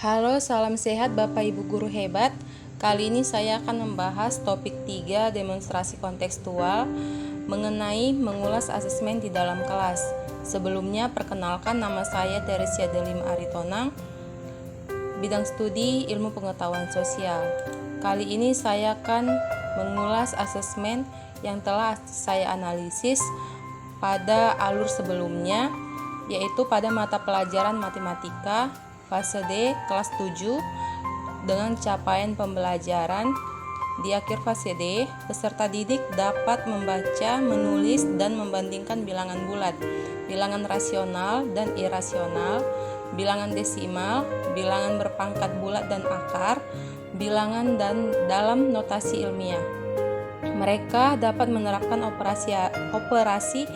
Halo, salam sehat Bapak Ibu guru hebat. Kali ini saya akan membahas topik 3 demonstrasi kontekstual mengenai mengulas asesmen di dalam kelas. Sebelumnya, perkenalkan nama saya Teresia Delim Aritonang, bidang studi ilmu pengetahuan sosial. Kali ini saya akan mengulas asesmen yang telah saya analisis pada alur sebelumnya, yaitu pada mata pelajaran matematika fase D kelas 7 dengan capaian pembelajaran. Di akhir fase D, peserta didik dapat membaca, menulis, dan membandingkan bilangan bulat, bilangan rasional dan irasional, bilangan desimal, bilangan berpangkat bulat dan akar, bilangan dan dalam notasi ilmiah. Mereka dapat menerapkan operasi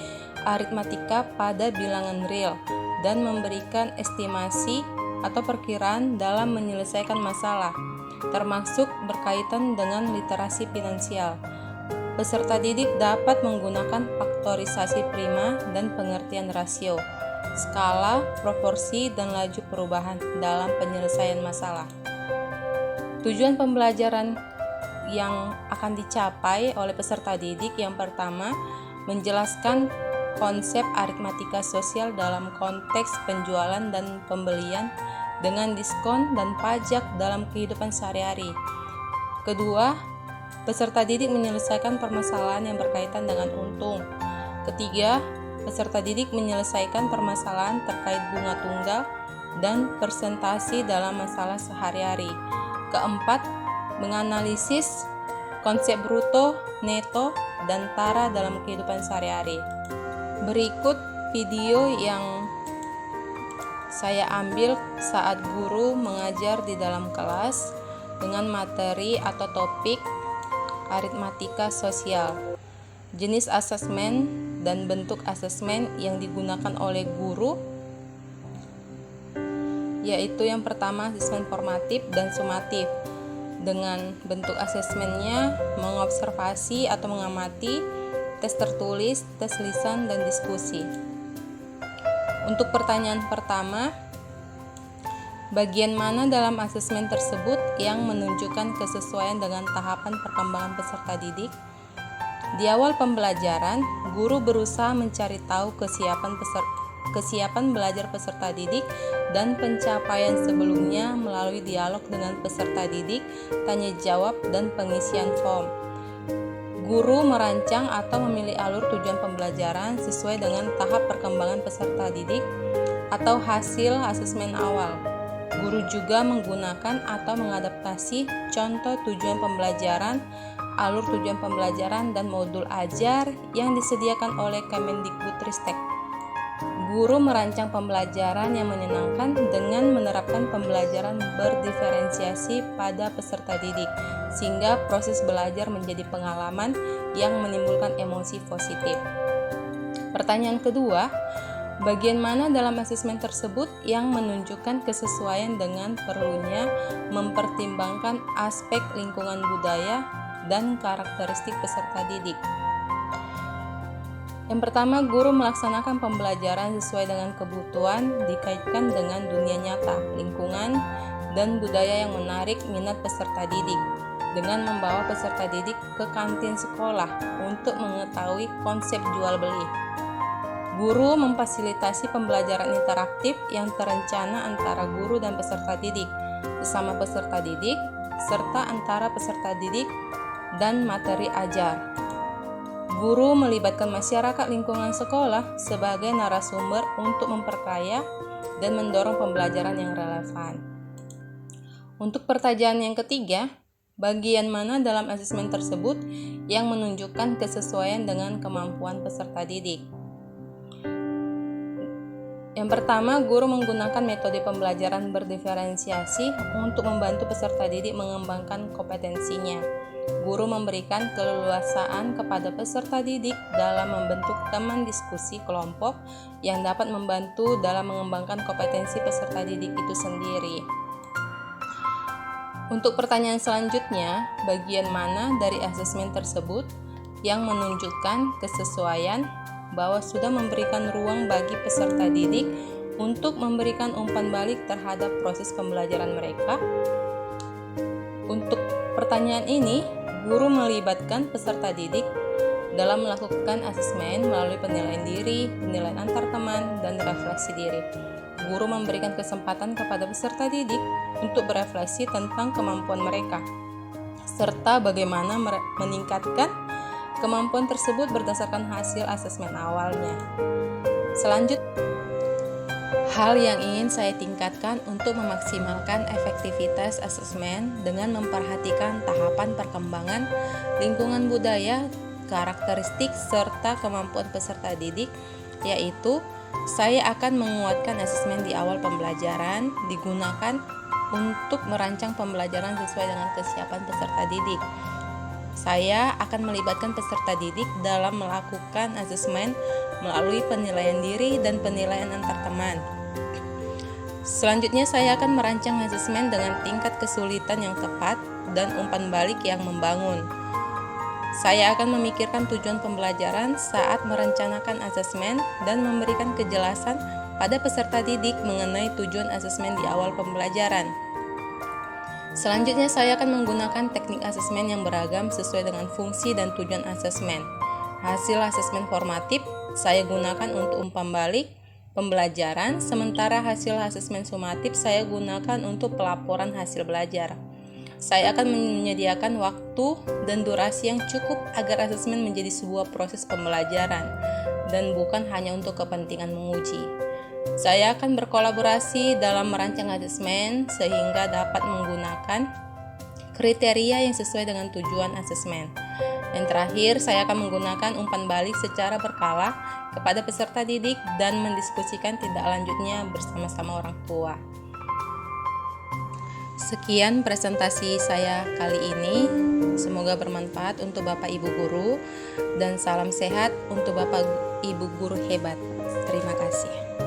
aritmatika pada bilangan real dan memberikan estimasi atau perkiraan dalam menyelesaikan masalah, termasuk berkaitan dengan literasi finansial. Peserta didik dapat menggunakan faktorisasi prima dan pengertian rasio, skala, proporsi, dan laju perubahan dalam penyelesaian masalah. Tujuan pembelajaran yang akan dicapai oleh peserta didik yang pertama, menjelaskan konsep aritmatika sosial dalam konteks penjualan dan pembelian dengan diskon dan pajak dalam kehidupan sehari-hari. Kedua, peserta didik menyelesaikan permasalahan yang berkaitan dengan untung. Ketiga, peserta didik menyelesaikan permasalahan terkait bunga tunggal dan persentase dalam masalah sehari-hari. Keempat, menganalisis konsep bruto, neto, dan tara dalam kehidupan sehari-hari. Berikut video yang saya ambil saat guru mengajar di dalam kelas dengan materi atau topik aritmatika sosial. Jenis asesmen dan bentuk asesmen yang digunakan oleh guru yaitu yang pertama asesmen formatif dan sumatif. Dengan bentuk asesmennya mengobservasi atau mengamati, tes tertulis, tes lisan, dan diskusi. Untuk pertanyaan pertama, bagian mana dalam asesmen tersebut yang menunjukkan kesesuaian dengan tahapan perkembangan peserta didik? Di awal pembelajaran, guru berusaha mencari tahu kesiapan belajar peserta didik dan pencapaian sebelumnya melalui dialog dengan peserta didik, tanya jawab, dan pengisian form. Guru merancang atau memilih alur tujuan pembelajaran sesuai dengan tahap perkembangan peserta didik atau hasil asesmen awal. Guru juga menggunakan atau mengadaptasi contoh tujuan pembelajaran, alur tujuan pembelajaran, dan modul ajar yang disediakan oleh Kemendikbudristek. Guru merancang pembelajaran yang menyenangkan dengan menerapkan pembelajaran berdiferensiasi pada peserta didik, sehingga proses belajar menjadi pengalaman yang menimbulkan emosi positif. Pertanyaan kedua, bagian mana dalam asesmen tersebut yang menunjukkan kesesuaian dengan perlunya mempertimbangkan aspek lingkungan budaya dan karakteristik peserta didik? Yang pertama, guru melaksanakan pembelajaran sesuai dengan kebutuhan dikaitkan dengan dunia nyata, lingkungan, dan budaya yang menarik minat peserta didik dengan membawa peserta didik ke kantin sekolah untuk mengetahui konsep jual beli. Guru memfasilitasi pembelajaran interaktif yang terencana antara guru dan peserta didik, sesama peserta didik, serta antara peserta didik dan materi ajar. Guru melibatkan masyarakat lingkungan sekolah sebagai narasumber untuk memperkaya dan mendorong pembelajaran yang relevan. Untuk pertanyaan yang ketiga, bagian mana dalam asesmen tersebut yang menunjukkan kesesuaian dengan kemampuan peserta didik? Yang pertama, guru menggunakan metode pembelajaran berdiferensiasi untuk membantu peserta didik mengembangkan kompetensinya. Guru memberikan keleluasaan kepada peserta didik dalam membentuk teman diskusi kelompok yang dapat membantu dalam mengembangkan kompetensi peserta didik itu sendiri. Untuk pertanyaan selanjutnya, bagian mana dari asesmen tersebut yang menunjukkan kesesuaian bahwa sudah memberikan ruang bagi peserta didik untuk memberikan umpan balik terhadap proses pembelajaran mereka. Untuk pertanyaan ini, guru melibatkan peserta didik dalam melakukan asesmen melalui penilaian diri, penilaian antar teman, dan refleksi diri. Guru memberikan kesempatan kepada peserta didik untuk berefleksi tentang kemampuan mereka, serta bagaimana meningkatkan kemampuan tersebut berdasarkan hasil asesmen awalnya. Selanjutnya, hal yang ingin saya tingkatkan untuk memaksimalkan efektivitas asesmen dengan memperhatikan tahapan perkembangan lingkungan budaya, karakteristik, serta kemampuan peserta didik, yaitu saya akan menguatkan asesmen di awal pembelajaran digunakan untuk merancang pembelajaran sesuai dengan kesiapan peserta didik. Saya akan melibatkan peserta didik dalam melakukan asesmen melalui penilaian diri dan penilaian antar teman. Selanjutnya, saya akan merancang asesmen dengan tingkat kesulitan yang tepat dan umpan balik yang membangun. Saya akan memikirkan tujuan pembelajaran saat merencanakan asesmen dan memberikan kejelasan pada peserta didik mengenai tujuan asesmen di awal pembelajaran. Selanjutnya, saya akan menggunakan teknik asesmen yang beragam sesuai dengan fungsi dan tujuan asesmen. Hasil asesmen formatif saya gunakan untuk umpan balik pembelajaran, sementara hasil asesmen sumatif saya gunakan untuk pelaporan hasil belajar. Saya akan menyediakan waktu dan durasi yang cukup agar asesmen menjadi sebuah proses pembelajaran dan bukan hanya untuk kepentingan menguji. Saya akan berkolaborasi dalam merancang asesmen sehingga dapat menggunakan kriteria yang sesuai dengan tujuan asesmen. Yang terakhir, saya akan menggunakan umpan balik secara berkala kepada peserta didik dan mendiskusikan tindak lanjutnya bersama-sama orang tua. Sekian presentasi saya kali ini. Semoga bermanfaat untuk Bapak Ibu guru dan salam sehat untuk Bapak Ibu guru hebat. Terima kasih.